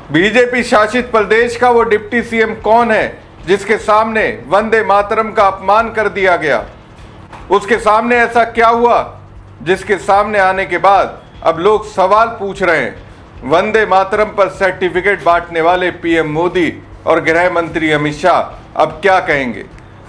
BJP शासित प्रदेश का वो डिप्टी सीएम कौन है जिसके सामने वंदे मातरम का अपमान कर दिया गया? उसके सामने ऐसा क्या हुआ जिसके सामने आने के बाद अब लोग सवाल पूछ रहे हैं? वंदे मातरम पर सर्टिफिकेट बांटने वाले पीएम मोदी और गृह मंत्री अमित शाह अब क्या कहेंगे?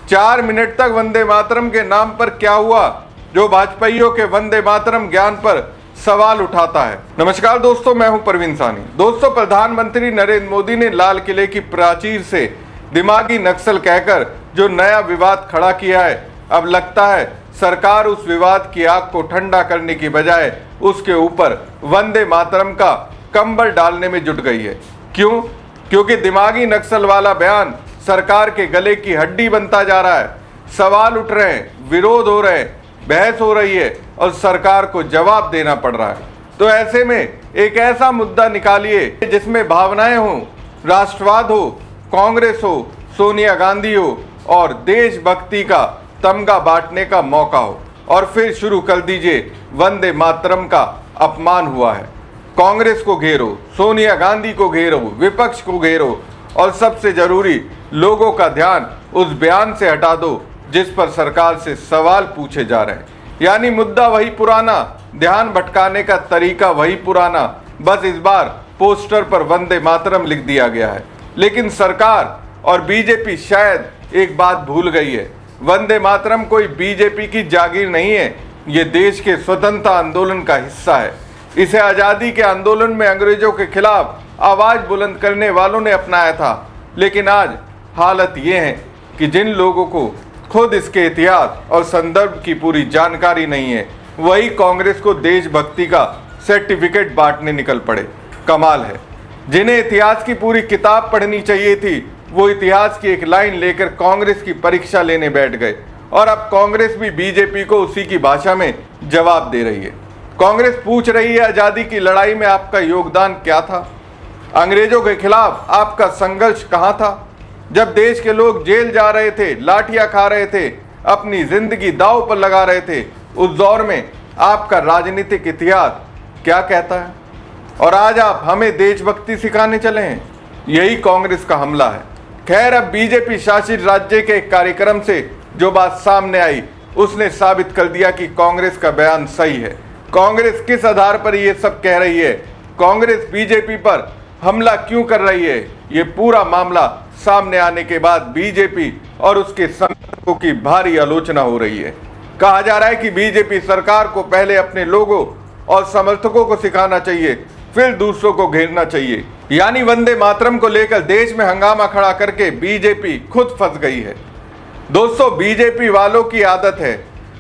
4 मिनट तक वंदे मातरम के नाम पर क्या हुआ जो भाजपाइयों के वंदे मातरम ज्ञान पर सवाल उठाता है। नमस्कार दोस्तों, मैं हूं परवीन सानी। दोस्तों, प्रधानमंत्री नरेंद्र मोदी ने लाल किले की प्राचीर से दिमागी नक्सल कहकर जो नया विवाद खड़ा किया है, अब लगता है सरकार उस विवाद की आग को ठंडा करने की बजाय उसके ऊपर वंदे मातरम का कंबल डालने में जुट गई है। क्यों? क्योंकि दिमागी नक्सल वाला बयान सरकार के गले की हड्डी बनता जा रहा है। सवाल उठ रहे हैं, विरोध हो रहे हैं, बहस हो रही है और सरकार को जवाब देना पड़ रहा है। तो ऐसे में एक ऐसा मुद्दा निकालिए जिसमें भावनाएं हो, राष्ट्रवाद हो, कांग्रेस हो, सोनिया गांधी हो और देशभक्ति का तमगा बांटने का मौका हो, और फिर शुरू कर दीजिए वंदे मातरम का अपमान हुआ है। कांग्रेस को घेरो, सोनिया गांधी को घेरो, विपक्ष को घेरो और सबसे जरूरी लोगों का ध्यान उस बयान से हटा दो जिस पर सरकार से सवाल पूछे जा रहे हैं। यानी मुद्दा वही पुराना, ध्यान भटकाने का तरीका वही पुराना, बस इस बार पोस्टर पर वंदे मातरम लिख दिया गया है। लेकिन सरकार और बीजेपी शायद एक बात भूल गई है, वंदे मातरम कोई बीजेपी की जागीर नहीं है, ये देश के स्वतंत्रता आंदोलन का हिस्सा है। इसे आज़ादी के आंदोलन में अंग्रेजों के खिलाफ आवाज बुलंद करने वालों ने अपनाया था। लेकिन आज हालत ये है कि जिन लोगों को खुद इसके इतिहास और संदर्भ की पूरी जानकारी नहीं है, वही कांग्रेस को देशभक्ति का सर्टिफिकेट बांटने निकल पड़े। कमाल है, जिन्हें इतिहास की पूरी किताब पढ़नी चाहिए थी वो इतिहास की एक लाइन लेकर कांग्रेस की परीक्षा लेने बैठ गए, और अब कांग्रेस भी बीजेपी को उसी की भाषा में जवाब दे रही है। कांग्रेस पूछ रही है, आजादी की लड़ाई में आपका योगदान क्या था? अंग्रेजों के खिलाफ आपका संघर्ष कहां था? जब देश के लोग जेल जा रहे थे, लाठियां खा रहे थे, अपनी जिंदगी दांव पर लगा रहे थे, उस दौर में आपका राजनीतिक इतिहास क्या कहता है? और आज आप हमें देशभक्ति सिखाने चले हैं। यही कांग्रेस का हमला है। खैर, अब बीजेपी शासित राज्य के एक कार्यक्रम से जो बात सामने आई उसने साबित कर दिया कि कांग्रेस का बयान सही है। कांग्रेस किस आधार पर ये सब कह रही है, कांग्रेस बीजेपी पर हमला क्यों कर रही है, ये पूरा मामला सामने आने के बाद बीजेपी और उसके समर्थकों की भारी आलोचना हो रही है। कहा जा रहा है कि बीजेपी सरकार को पहले अपने लोगों और समर्थकों को सिखाना चाहिए, फिर दूसरों को घेरना चाहिए। यानी वंदे मातरम को लेकर देश में हंगामा खड़ा करके बीजेपी खुद फंस गई है। दोस्तों, बीजेपी वालों की आदत है,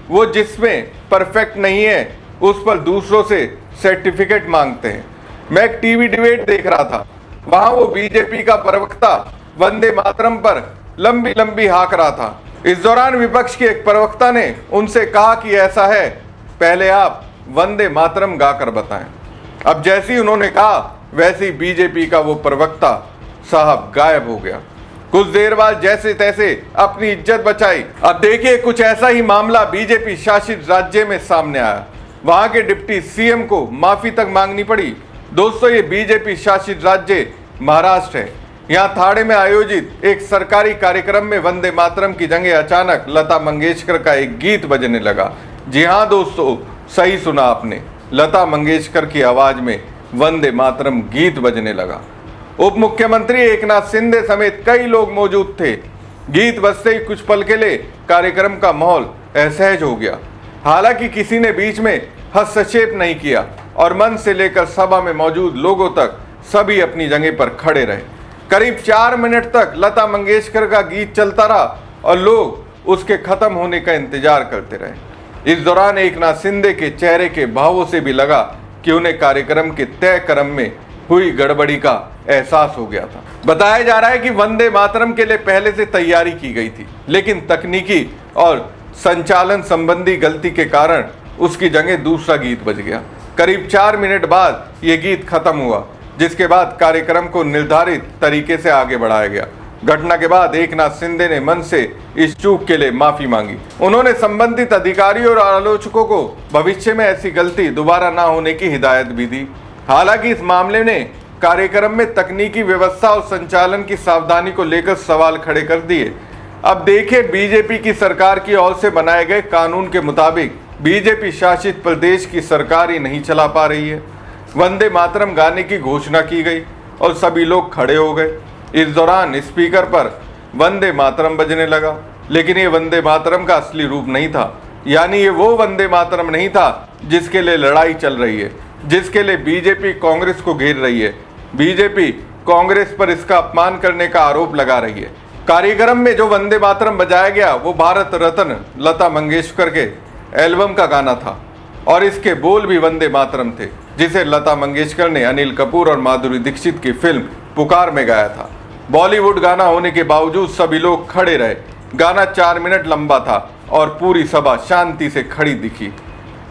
वो जिसमें परफेक्ट नहीं है उस पर दूसरों से सर्टिफिकेट मांगते हैं। मैं एक टीवी डिबेट देख रहा था, वहां वो बीजेपी का प्रवक्ता वंदे मातरम पर लंबी लंबी हाँक रहा था। इस दौरान विपक्ष के एक प्रवक्ता ने उनसे कहा कि ऐसा है, पहले आप वंदे मातरम गाकर बताएं। अब जैसी उन्होंने कहा वैसी बीजेपी का वो प्रवक्ता साहब गायब हो गया। कुछ देर बाद जैसे तैसे अपनी इज्जत बचाई। अब देखिए, कुछ ऐसा ही मामला बीजेपी शासित राज्य में सामने आया। वहां के डिप्टी सीएम को माफी तक मांगनी पड़ी। दोस्तों, ये बीजेपी शासित राज्य महाराष्ट्र है। यहाँ थाड़े में आयोजित एक सरकारी कार्यक्रम में वंदे मातरम की जगह अचानक लता मंगेशकर का एक गीत बजने लगा। जी हाँ दोस्तों, सही सुना आपने, लता मंगेशकर की आवाज में वंदे मातरम गीत बजने लगा। उप मुख्यमंत्री एकनाथ शिंदे समेत कई लोग मौजूद थे। गीत बजते ही कुछ पल के लिए कार्यक्रम का माहौल असहज हो गया। हालांकि किसी ने बीच में हस्तक्षेप नहीं किया और मंच से लेकर सभा में मौजूद लोगों तक सभी अपनी जगह पर खड़े रहे। करीब 4 मिनट तक लता मंगेशकर का गीत चलता रहा और लोग उसके खत्म होने का इंतजार करते रहे। इस दौरान एकनाथ शिंदे के चेहरे के भावों से भी लगा कि उन्हें कार्यक्रम के तय क्रम में हुई गड़बड़ी का एहसास हो गया था। बताया जा रहा है कि वंदे मातरम के लिए पहले से तैयारी की गई थी, लेकिन तकनीकी और संचालन संबंधी गलती के कारण उसकी जगह दूसरा गीत बज गया। करीब 4 मिनट बाद यह गीत खत्म हुआ, जिसके बाद कार्यक्रम को निर्धारित तरीके से आगे बढ़ाया गया। घटना के बाद एकनाथ शिंदे ने मंच से इस चूक के लिए माफी मांगी। उन्होंने संबंधित अधिकारियों और आलोचकों को भविष्य में ऐसी गलती दोबारा ना होने की हिदायत भी दी। हालांकि इस मामले ने कार्यक्रम में तकनीकी व्यवस्था और संचालन की सावधानी को लेकर सवाल खड़े कर दिए। अब देखिए, बीजेपी की सरकार की ओर से बनाए गए कानून के मुताबिक बीजेपी शासित प्रदेश की सरकार ही नहीं चला पा रही है। वंदे मातरम गाने की घोषणा की गई और सभी लोग खड़े हो गए। इस दौरान स्पीकर पर वंदे मातरम बजने लगा, लेकिन ये वंदे मातरम का असली रूप नहीं था। यानी ये वो वंदे मातरम नहीं था जिसके लिए लड़ाई चल रही है, जिसके लिए बीजेपी कांग्रेस को घेर रही है। बीजेपी कांग्रेस पर इसका अपमान करने का आरोप लगा रही है। कार्यक्रम में जो वंदे मातरम बजाया गया वो भारत रत्न लता मंगेशकर के एल्बम का गाना था और इसके बोल भी वंदे मातरम थे, जिसे लता मंगेशकर ने अनिल कपूर और माधुरी दीक्षित की फिल्म पुकार में गाया था। बॉलीवुड गाना होने के बावजूद सभी लोग खड़े रहे। गाना 4 मिनट लंबा था और पूरी सभा शांति से खड़ी दिखी।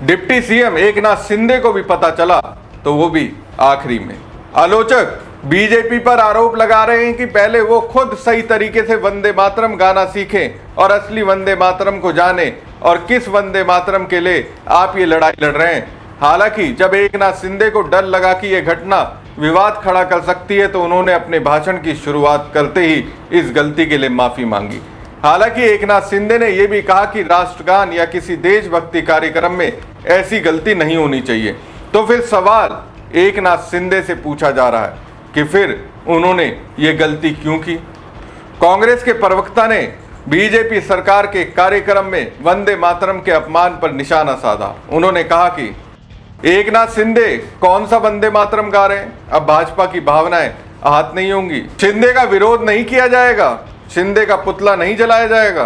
डिप्टी सीएम एकनाथ शिंदे को भी पता चला, तो वो भी आखिरी में। आलोचक बीजेपी पर आरोप लगा रहे हैं कि पहले वो खुद सही तरीके से वंदे मातरम गाना सीखें और असली वंदे मातरम को जाने और किस वंदे मातरम के लिए आप ये लड़ाई लड़ रहे हैं। हालांकि जब एकनाथ शिंदे को डर लगा कि यह घटना विवाद खड़ा कर सकती है, तो उन्होंने अपने भाषण की शुरुआत करते ही इस गलती के लिए माफी मांगी। हालांकि एकनाथ शिंदे ने यह भी कहा कि राष्ट्रगान या किसी देशभक्ति कार्यक्रम में ऐसी गलती नहीं होनी चाहिए। तो फिर सवाल एकनाथ शिंदे से पूछा जा रहा है कि फिर उन्होंने ये गलती क्यों की। कांग्रेस के प्रवक्ता ने बीजेपी सरकार के कार्यक्रम में वंदे मातरम के अपमान पर निशाना साधा। उन्होंने कहा कि एकनाथ शिंदे कौन सा वंदे मातरम गा रहे हैं, अब भाजपा की भावनाएं आहत नहीं होंगी। शिंदे का विरोध नहीं किया जाएगा, शिंदे का पुतला नहीं जलाया जाएगा।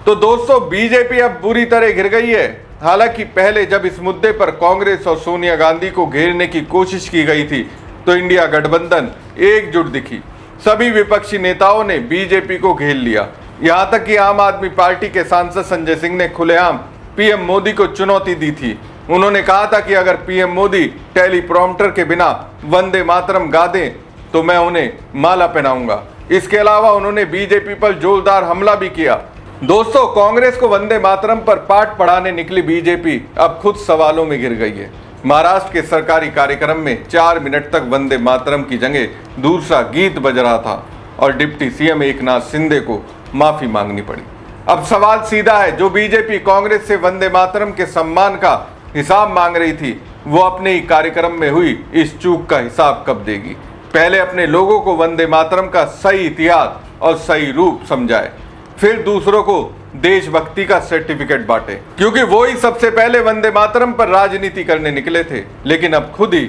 तो दोस्तों, बीजेपी अब बुरी तरह घिर गई है। हालांकि पहले जब इस मुद्दे पर कांग्रेस और सोनिया गांधी को घेरने की कोशिश की गई थी, तो इंडिया गठबंधन एकजुट दिखी। सभी विपक्षी नेताओं ने बीजेपी को घेर लिया। यहां तक कि आम आदमी पार्टी के सांसद संजय सिंह ने खुलेआम पीएम मोदी को चुनौती दी थी। उन्होंने कहा था कि अगर पीएम मोदी टेलीप्रॉम्प्टर के बिना वंदे मातरम गा दें तो मैं उन्हें माला पहनाऊंगा। इसके अलावा उन्होंने बीजेपी पर जोरदार हमला भी किया। दोस्तों, कांग्रेस को वंदे मातरम पर पाठ पढ़ाने निकली बीजेपी अब खुद सवालों में घिर गई है। महाराष्ट्र के सरकारी कार्यक्रम में 4 मिनट तक वंदे मातरम की जगह दूसरा गीत बज रहा था और डिप्टी सीएम एकनाथ शिंदे को माफी मांगनी पड़ी। अब सवाल सीधा है, जो बीजेपी कांग्रेस से वंदे मातरम के सम्मान का हिसाब मांग रही थी, वो अपने ही कार्यक्रम में हुई इस चूक का हिसाब कब देगी। पहले अपने लोगों को वंदे मातरम का सही इतिहास और सही रूप समझाए, फिर दूसरों को देशभक्ति का सर्टिफिकेट बांटे, क्योंकि वो ही सबसे पहले वंदे मातरम पर राजनीति करने निकले थे, लेकिन अब खुद ही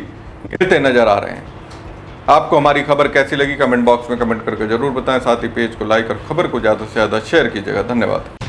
गिरते नजर आ रहे हैं। आपको हमारी खबर कैसी लगी कमेंट बॉक्स में कमेंट करके जरूर बताएं। साथ ही पेज को लाइक और खबर को ज्यादा से ज्यादा शेयर कीजिएगा। धन्यवाद।